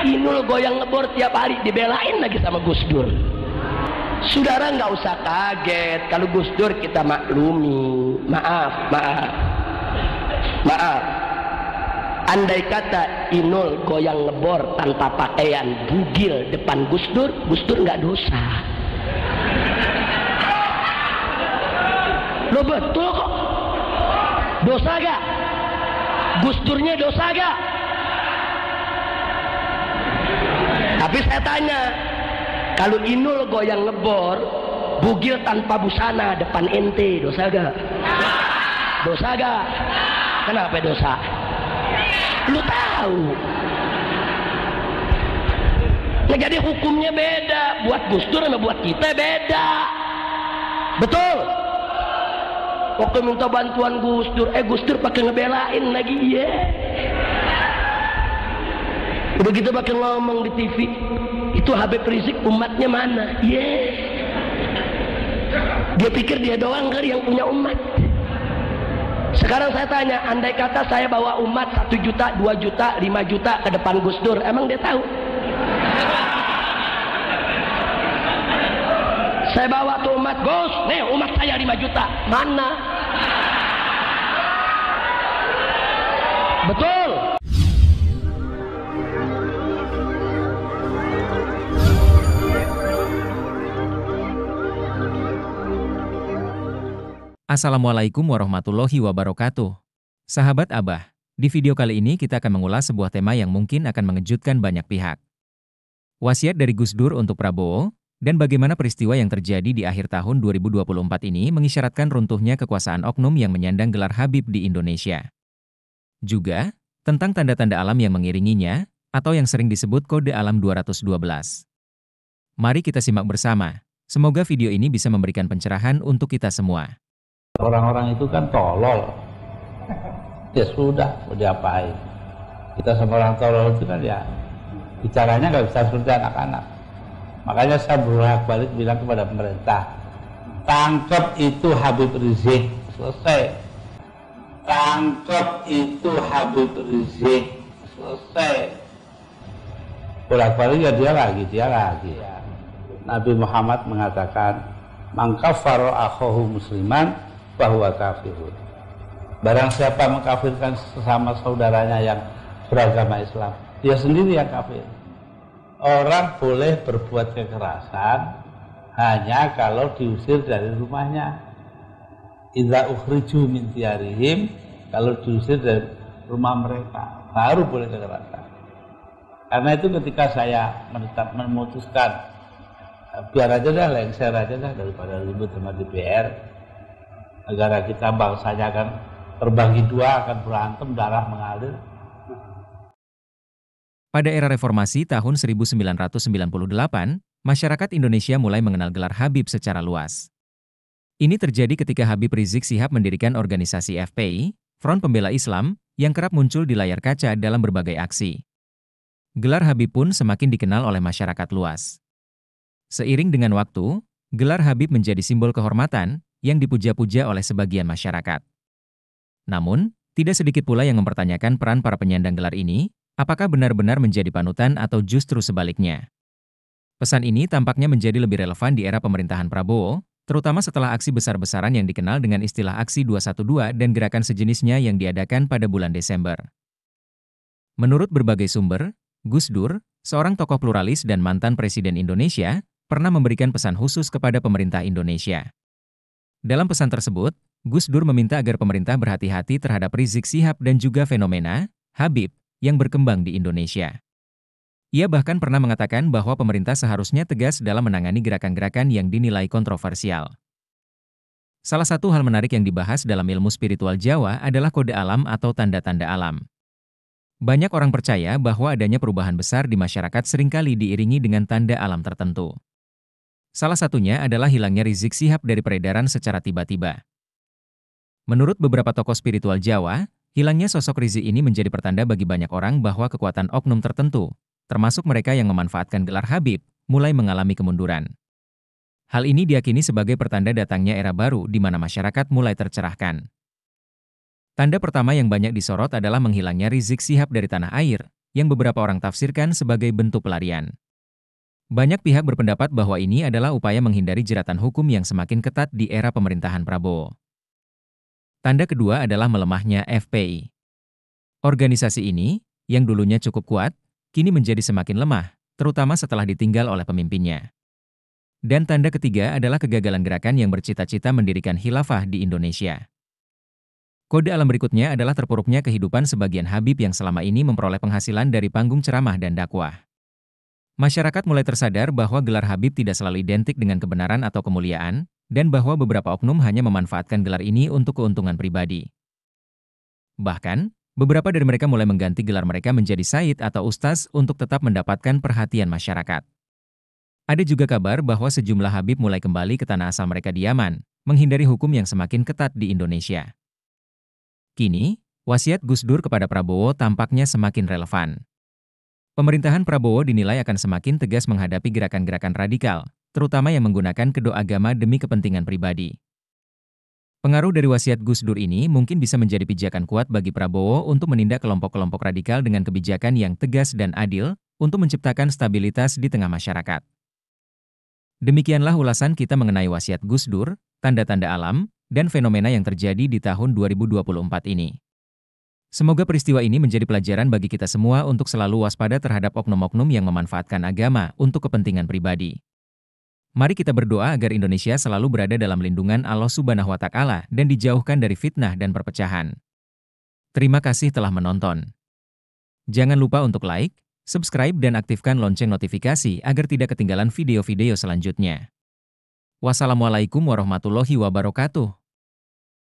Inul goyang ngebor tiap hari dibelain lagi sama Gus Dur. Saudara nggak usah kaget kalau Gus Dur kita maklumi. Maaf. Andai kata Inul goyang ngebor tanpa pakaian bugil depan Gus Dur nggak dosa. Lo betul kok. Dosa gak? Gus Durnya dosa gak? Tapi saya tanya, kalau Inul goyang ngebor bugil tanpa busana depan ente, dosa gak? Dosa gak? Kenapa dosa? Lu tahu. Nah, jadi hukumnya beda. Buat Gus Dur sama buat kita beda. Betul? Waktu minta bantuan Gus Dur pakai ngebelain lagi, iya. Udah gitu pakai ngomong di TV, itu Habib Rizik umatnya mana? Iya. Dia pikir dia doang kali yang punya umat. Sekarang saya tanya, andai kata saya bawa umat 1 juta, 2 juta, 5 juta ke depan Gus Dur, emang dia tahu? Saya bawa tuh umat, Gus, nih umat saya 5 juta, mana? Betul? Assalamualaikum warahmatullahi wabarakatuh. Sahabat Abah, di video kali ini kita akan mengulas sebuah tema yang mungkin akan mengejutkan banyak pihak. Wasiat dari Gus Dur untuk Prabowo, dan bagaimana peristiwa yang terjadi di akhir tahun 2024 ini mengisyaratkan runtuhnya kekuasaan oknum yang menyandang gelar Habib di Indonesia. Juga, tentang tanda-tanda alam yang mengiringinya, atau yang sering disebut kode alam 212. Mari kita simak bersama, semoga video ini bisa memberikan pencerahan untuk kita semua. Orang-orang itu kan tolol. Ya sudah, mau diapain? Kita sama orang tolol itu kan ya, bicaranya nggak bisa seperti anak-anak. Makanya saya bolak-balik bilang kepada pemerintah, tangkap itu Habib Rizik, selesai. Tangkap itu Habib Rizik, selesai. Bolak-balik ya dia lagi. Nabi Muhammad mengatakan, man kafara akhahu musliman bahwa kafirun. Barang siapa mengkafirkan sesama saudaranya yang beragama Islam, dia sendiri yang kafir. Orang boleh berbuat kekerasan hanya kalau diusir dari rumahnya. Idza ukhriju min diyarihim, kalau diusir dari rumah mereka, baru boleh kekerasan. Karena itu ketika saya memutuskan biar aja dah, lengser aja dah daripada ribut sama DPR. Negara kita bangsanya akan terbagi dua, akan berantem, darah mengalir. Pada era reformasi tahun 1998, masyarakat Indonesia mulai mengenal gelar Habib secara luas. Ini terjadi ketika Habib Rizik Syihab mendirikan organisasi FPI, Front Pembela Islam, yang kerap muncul di layar kaca dalam berbagai aksi. Gelar Habib pun semakin dikenal oleh masyarakat luas. Seiring dengan waktu, gelar Habib menjadi simbol kehormatan yang dipuja-puja oleh sebagian masyarakat. Namun, tidak sedikit pula yang mempertanyakan peran para penyandang gelar ini, apakah benar-benar menjadi panutan atau justru sebaliknya. Pesan ini tampaknya menjadi lebih relevan di era pemerintahan Prabowo, terutama setelah aksi besar-besaran yang dikenal dengan istilah Aksi 212 dan gerakan sejenisnya yang diadakan pada bulan Desember. Menurut berbagai sumber, Gus Dur, seorang tokoh pluralis dan mantan Presiden Indonesia, pernah memberikan pesan khusus kepada pemerintah Indonesia. Dalam pesan tersebut, Gus Dur meminta agar pemerintah berhati-hati terhadap Rizik Syihab dan juga fenomena Habib yang berkembang di Indonesia. Ia bahkan pernah mengatakan bahwa pemerintah seharusnya tegas dalam menangani gerakan-gerakan yang dinilai kontroversial. Salah satu hal menarik yang dibahas dalam ilmu spiritual Jawa adalah kode alam atau tanda-tanda alam. Banyak orang percaya bahwa adanya perubahan besar di masyarakat seringkali diiringi dengan tanda alam tertentu. Salah satunya adalah hilangnya Rizik Syihab dari peredaran secara tiba-tiba. Menurut beberapa tokoh spiritual Jawa, hilangnya sosok Rizik ini menjadi pertanda bagi banyak orang bahwa kekuatan oknum tertentu, termasuk mereka yang memanfaatkan gelar Habib, mulai mengalami kemunduran. Hal ini diyakini sebagai pertanda datangnya era baru di mana masyarakat mulai tercerahkan. Tanda pertama yang banyak disorot adalah menghilangnya Rizik Syihab dari tanah air, yang beberapa orang tafsirkan sebagai bentuk pelarian. Banyak pihak berpendapat bahwa ini adalah upaya menghindari jeratan hukum yang semakin ketat di era pemerintahan Prabowo. Tanda kedua adalah melemahnya FPI. Organisasi ini, yang dulunya cukup kuat, kini menjadi semakin lemah, terutama setelah ditinggal oleh pemimpinnya. Dan tanda ketiga adalah kegagalan gerakan yang bercita-cita mendirikan khilafah di Indonesia. Kode alam berikutnya adalah terpuruknya kehidupan sebagian Habib yang selama ini memperoleh penghasilan dari panggung ceramah dan dakwah. Masyarakat mulai tersadar bahwa gelar Habib tidak selalu identik dengan kebenaran atau kemuliaan, dan bahwa beberapa oknum hanya memanfaatkan gelar ini untuk keuntungan pribadi. Bahkan, beberapa dari mereka mulai mengganti gelar mereka menjadi Sayyid atau Ustaz untuk tetap mendapatkan perhatian masyarakat. Ada juga kabar bahwa sejumlah Habib mulai kembali ke tanah asal mereka di Yaman, menghindari hukum yang semakin ketat di Indonesia. Kini, wasiat Gus Dur kepada Prabowo tampaknya semakin relevan. Pemerintahan Prabowo dinilai akan semakin tegas menghadapi gerakan-gerakan radikal, terutama yang menggunakan kedok agama demi kepentingan pribadi. Pengaruh dari wasiat Gus Dur ini mungkin bisa menjadi pijakan kuat bagi Prabowo untuk menindak kelompok-kelompok radikal dengan kebijakan yang tegas dan adil, untuk menciptakan stabilitas di tengah masyarakat. Demikianlah ulasan kita mengenai wasiat Gus Dur, tanda-tanda alam, dan fenomena yang terjadi di tahun 2024 ini. Semoga peristiwa ini menjadi pelajaran bagi kita semua untuk selalu waspada terhadap oknum-oknum yang memanfaatkan agama untuk kepentingan pribadi. Mari kita berdoa agar Indonesia selalu berada dalam lindungan Allah Subhanahu wa Ta'ala dan dijauhkan dari fitnah dan perpecahan. Terima kasih telah menonton. Jangan lupa untuk like, subscribe dan aktifkan lonceng notifikasi agar tidak ketinggalan video-video selanjutnya. Wassalamualaikum warahmatullahi wabarakatuh.